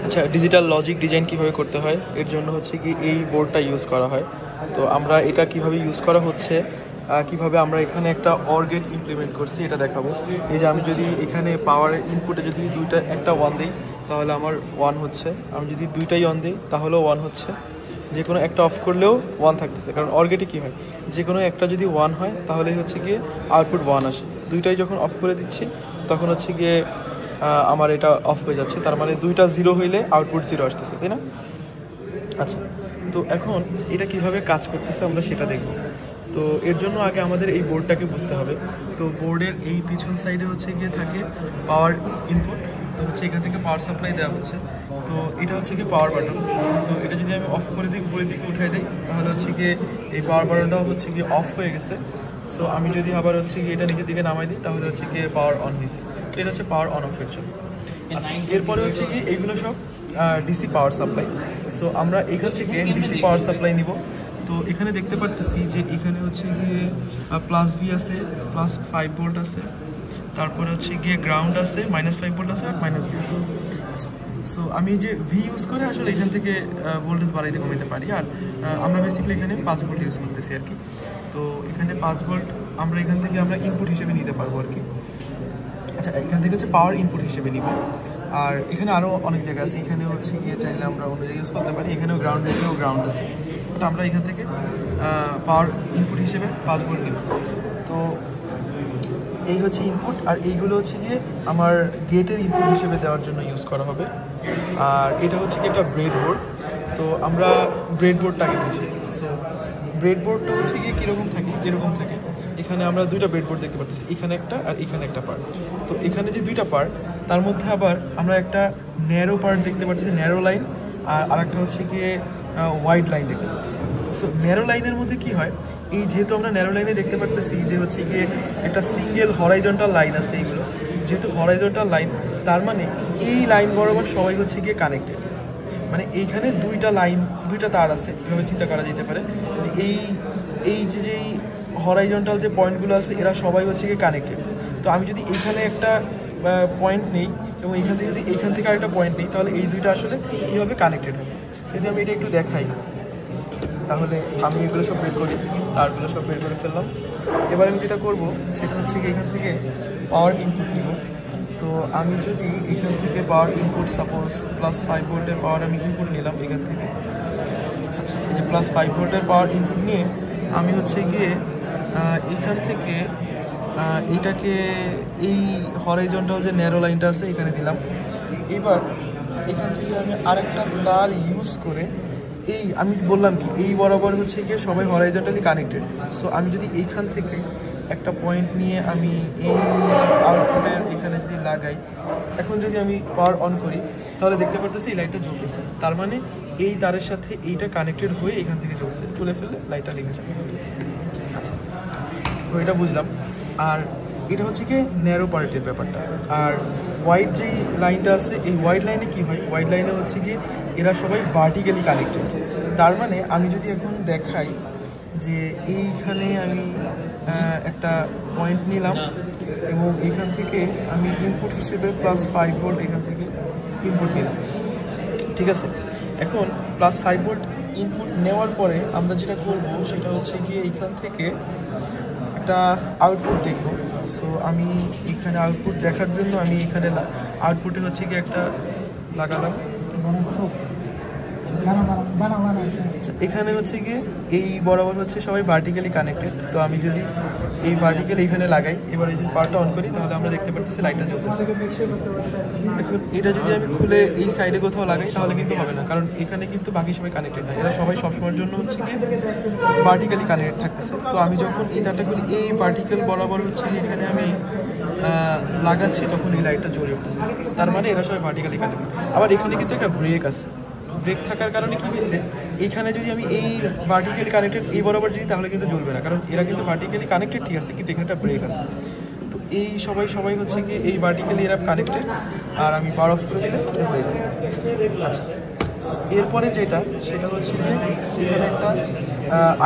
আচ্ছা, digital logic design কিভাবে করতে হয় এর জন্য হচ্ছে কি এই বোর্ডটা ইউজ করা হয়। তো আমরা এটা কিভাবে ইউজ করা হচ্ছে, কিভাবে আমরা এখানে একটা অর গেট ইমপ্লিমেন্ট করছি এটা দেখাবো। এই যে আমি যদি এখানে পাওয়ার ইনপুটে যদি একটা 1 দিই তাহলে আমার 1 হচ্ছে, আমি যদি দুইটাই অন দিই তাহলেও 1 হচ্ছে, যে কোনো একটা অফ করলেও 1 থাকতেছে। কারণ অর গেটে কী হয়, যে কোনো একটা যদি 1 হয় তাহলেই হচ্ছে গিয়ে আউটপুট 1 আসে। দুইটাই যখন অফ করে দিচ্ছি তখন হচ্ছে গিয়ে আমার এটা অফ হয়ে যাচ্ছে, তার মানে দুইটা 0 হইলে আউটপুট 0 আসতেছে, তাই না? আচ্ছা, তো এখন এটা কিভাবে কাজ করতেছে আমরা সেটা দেখব। তো এর জন্য আগে আমাদের এই বোর্ডটাকে বুঝতে হবে। তো বোর্ডের এই পিছন সাইডে হচ্ছে গিয়ে থাকে পাওয়ার ইনপুট। তো হচ্ছে এখান থেকে পাওয়ার সাপ্লাই দেওয়া হচ্ছে। তো এটা হচ্ছে গিয়ে পাওয়ার বাটন। তো এটা যদি আমি অফ করে দিই, উপরের দিকে উঠাই দিই, তাহলে হচ্ছে গিয়ে এই পাওয়ার বাটনটাও হচ্ছে গিয়ে অফ হয়ে গেছে। সো আমি যদি আবার হচ্ছে গিয়ে এটা নিচের দিকে নামাই দিই তাহলে হচ্ছে গিয়ে পাওয়ার অন হয়েছে। তো এটা হচ্ছে পাওয়ার অন অফের জন্য। আচ্ছা, এরপরে হচ্ছে কি এইগুলো সব ডিসি পাওয়ার সাপ্লাই। সো আমরা এখান থেকে ডিসি পাওয়ার সাপ্লাই নিব। তো এখানে দেখতে পারতেছি যে এখানে হচ্ছে গিয়ে প্লাস ভি আছে, প্লাস 5 ভোল্ট আছে, তারপরে হচ্ছে গিয়ে গ্রাউন্ড আছে, -5 ভোল্ট আছে আর মাইনাস ভি আছে। সো আমি যে ভি ইউজ করে আসলে এখান থেকে ভোল্টেজ বাড়াইতে কমাইতে পারি। আর আমরা বেসিক্যালি এখানে 5 ভোল্ট ইউজ করতেছি আর কি। তো এখানে 5 ভোল্ট আমরা এখান থেকে আমরা ইনপুট হিসেবে নিতে পারবো আর কি। আচ্ছা, এখান থেকে হচ্ছে পাওয়ার ইনপুট হিসেবে নিব। আর এখানে আরও অনেক জায়গা আছে, এখানে হচ্ছে গিয়ে চাইলে আমরা অন্য জায়গায় ইউজ করতে পারি। এখানেও গ্রাউন্ড নিচেও গ্রাউন্ড আছে, বাট আমরা এখান থেকে পাওয়ার ইনপুট হিসেবে 5 ভোল্ট নিব। তো এই হচ্ছে ইনপুট, আর এইগুলো হচ্ছে গিয়ে আমার গেটের ইনপুট হিসেবে দেওয়ার জন্য ইউজ করা হবে। আর এটা হচ্ছে কি একটা ব্রেডবোর্ড। তো আমরা ব্রেডবোর্ডটাকে বুঝি। সো ব্রেডবোর্ডটা হচ্ছে গিয়ে কীরকম থাকে, এরকম থাকে। এখানে আমরা দুইটা ব্রেডবোর্ড দেখতে পাচ্ছি, এখানে একটা আর এখানে একটা পার্ট। তো এখানে যে দুইটা পার্ট, তার মধ্যে আবার আমরা একটা ন্যারো পার্ট দেখতে পাচ্ছি, ন্যারো লাইন, আর আরেকটা হচ্ছে গিয়ে ওয়াইড লাইন দেখতে পাচ্ছি। সো ন্যারো লাইনের মধ্যে কি হয়, এই যেহেতু আমরা ন্যারো লাইনে দেখতে পাচ্ছি যে হচ্ছে গিয়ে একটা সিঙ্গেল হরাইজন্টাল লাইন আছে, এইগুলো যেহেতু হরাইজন্টাল লাইন, তার মানে এই লাইন বরাবর সবাই হচ্ছে গিয়ে কানেক্টেড। মানে এইখানে দুইটা তার আছে, এভাবে চিন্তা করা যেতে পারে যে এই যেই হরাইজন্টাল যে পয়েন্টগুলো আছে এরা সবাই হচ্ছে গিয়ে কানেক্টেড। তো আমি যদি এইখানে একটা পয়েন্ট নেই এবং এইখান থেকে আরেকটা পয়েন্ট নেই, তাহলে এই দুইটা আসলে কীভাবে কানেক্টেড হবে। যদি আমি এটা একটু দেখাই, তাহলে আমি এগুলো সব বের করি, তারগুলো সব বের করে ফেললাম। এবার আমি যেটা করব সেটা হচ্ছে কি, এখান থেকে পাওয়ার ইনপুট নিব। তো আমি যদি এখান থেকে পাওয়ার ইনপুট, সাপোজ +5 ভোল্টের পাওয়ার আমি ইনপুট নিলাম এখান থেকে। আচ্ছা, এই যে +5 ভোল্টের পাওয়ার ইনপুট নিয়ে আমি হচ্ছে গিয়ে এইখান থেকে এইটাকে এই হরাইজন্টাল যে ন্যারো লাইনটা আছে এখানে দিলাম। এবার এখান থেকে আমি আরেকটা তার ইউজ করে আমি বললাম কি এই বরাবর হচ্ছে গিয়ে সবাই হরাইজন্টালি কানেক্টেড। সো আমি যদি এইখান থেকে একটা পয়েন্ট নিয়ে আমি এই আউটপুটের এখানে যদি লাগাই, এখন যদি আমি পাওয়ার অন করি তাহলে দেখতে পারতেছি এই লাইটটা জ্বলতেছে। তার মানে এই তারের সাথে এইটা কানেক্টেড হয়ে এখান থেকে জ্বলছে, তুলে ফেললে লাইটটা লেগে যাবে। আচ্ছা, তো এটা বুঝলাম। আর এটা হচ্ছে কি ন্যারো পার্টের ব্যাপারটা। আর ওয়াইড যেই লাইনটা আছে, এই ওয়াইড লাইনে কি হয়, ওয়াইড লাইনে হচ্ছে কি এরা সবাই ভার্টিক্যালি কানেক্টেড। তার মানে আমি যদি এখন দেখাই যে এইখানে আমি একটা পয়েন্ট নিলাম এবং এখান থেকে আমি ইনপুট হিসেবে +5 ভোল্ট এখান থেকে ইনপুট নিলাম, ঠিক আছে। এখন +5 ভোল্ট ইনপুট নেওয়ার পরে আমরা যেটা করব সেটা হচ্ছে গিয়ে এইখান থেকে একটা আউটপুট দেখব। সো আমি এখানে আউটপুট দেখার জন্য আমি এখানে আউটপুটে হচ্ছে গিয়ে একটা লাগালাম। এখানে হচ্ছে গিয়ে এই বরাবর হচ্ছে সবাই ভার্টিক্যালি কানেক্টেড। তো আমি যদি এই ভার্টিক্যাল এখানে লাগাই, এবার এই যদি পাওয়ারটা অন করি তাহলে আমরা দেখতে পাচ্ছি লাইটটা জ্বলতেছে। এখন এটা যদি আমি খুলে এই সাইডে কোথাও লাগাই তাহলে কিন্তু হবে না, কারণ এখানে কিন্তু বাকি সবাই কানেক্টেড না, এরা সবাই সবসময়ের জন্য হচ্ছে গিয়ে ভার্টিক্যালি কানেক্টেড থাকতেছে। তো আমি যখন এই তারটা খুলি এই ভার্টিক্যাল বরাবর হচ্ছে এখানে আমি লাগাচ্ছি, তখন এই লাইটটা জ্বলে উঠতেছে। তার মানে এরা সবাই ভার্টিক্যালি কানেক্টেড। আবার এখানে কিন্তু একটা ব্রেক আছে, ব্রেক থাকার কারণে কী হয়েছে, এইখানে যদি আমি এই ভার্টিক্যালি কানেক্টেড এই বরাবর যদি, তাহলে কিন্তু জ্বলবে না, কারণ এরা কিন্তু ভার্টিক্যালি কানেক্টেড, ঠিক আছে, কিন্তু এখানে একটা ব্রেক আছে। তো এই সবাই হচ্ছে কি এই ভার্টিক্যালি এরা কানেক্টেড, আর আমি পাওয়ার অফ করে দিলে হয়ে যাবে। আচ্ছা, এরপরে যেটা সেটা হচ্ছে গিয়ে এখানে একটা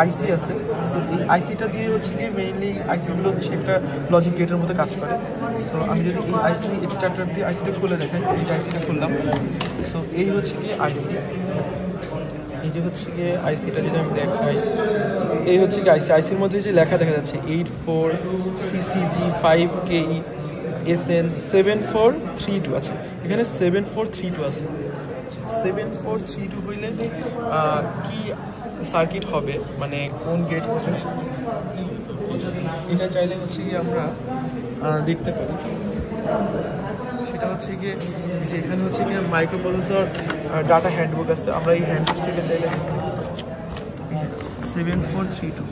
আইসি আছে। সো এই আইসিটা দিয়ে হচ্ছে গিয়ে মেইনলি আইসিগুলো হচ্ছে একটা লজিক গেটের মধ্যে কাজ করে। সো আমি যদি এই আইসি এক্সট্রাক্টর দিয়ে আইসিটা খুলে দেখেন, এই যে আইসিটা খুললাম, সো এই হচ্ছে গিয়ে আইসি, এই যে হচ্ছে গিয়ে আইসিটা যদি আমি দেখাই, এই হচ্ছে গিয়ে আইসির মধ্যে যে লেখা দেখা যাচ্ছে 84CCG5KE SN 7432 আছে, এখানে 7432 আছে। 7432 হইলে কি সার্কিট হবে, মানে কোন গেট হচ্ছে, এটা চাইলে হচ্ছে কি আমরা দেখতে পারি। সেটা হচ্ছে গিয়ে যে এখানে হচ্ছে গিয়ে মাইক্রোপ্রসেসর ডাটা হ্যান্ডবুক আছে, আমরা এই হ্যান্ডবুক থেকে চাইলে 7432,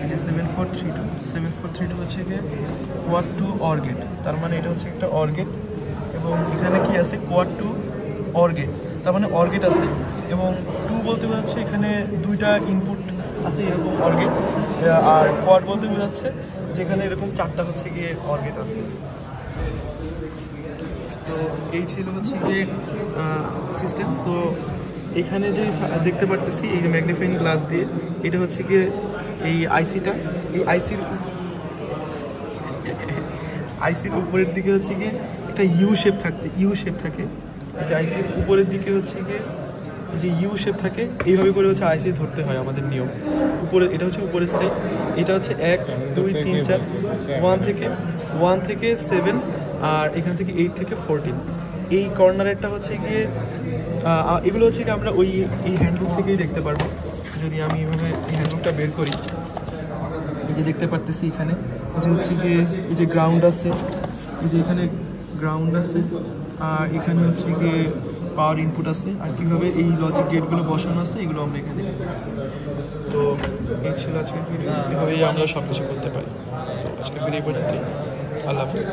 এই যে 7432 হচ্ছে গিয়ে কোয়াড 2 অর গেট, তার মানে এটা হচ্ছে একটা অর গেট, এবং এখানে কি আছে কোয়াড 2 অর গেট, তার মানে অর গেট আছে, এবং 2 বলতে বোঝাচ্ছে এখানে দুইটা ইনপুট আছে এরকম অর গেট, আর কোয়াড বলতে বোঝাচ্ছে যেখানে এরকম 4টা হচ্ছে গিয়ে অর গেট আছে। তো এই ছিল হচ্ছে গিয়ে সিস্টেম। তো এখানে যে দেখতে পারতেছি এই যে ম্যাগনিফাইং গ্লাস দিয়ে, এটা হচ্ছে গিয়ে এই আইসিটা, এই আইসির উপরের দিকে হচ্ছে গিয়ে একটা ইউ শেপ থাকে, এই যে আইসির উপরের দিকে হচ্ছে গিয়ে এই যে ইউ শেপ থাকে, এইভাবে করে হচ্ছে আইসি ধরতে হয় আমাদের নিয়ম। উপরে এটা হচ্ছে উপরের সাইড, এটা হচ্ছে 1 2 3 4 1 থেকে 7, আর এখান থেকে 8 থেকে 14, এই কর্নারেরটা হচ্ছে গিয়ে এগুলো হচ্ছে গিয়ে আমরা এই হ্যান্ডবুক থেকেই দেখতে পারবো। যদি আমি এভাবে এই হ্যান্ডবুকটা বের করি, এই যে দেখতে পারতেছি এখানে যে হচ্ছে গিয়ে এই যে গ্রাউন্ড আছে, এই যে এখানে গ্রাউন্ড আছে, আর এখানে হচ্ছে গিয়ে পাওয়ার ইনপুট আছে, আর কীভাবে এই লজিক গেটগুলো বসানো আছে এগুলো আমরা এখানে দেখতে পাচ্ছি। তো এই ছিল আজকের ভিডিও, এভাবেই আমরা সব কিছু করতে পারি। তো আজকের ভিডিও এই পর্যন্তই, আল্লাহ হাফেজ।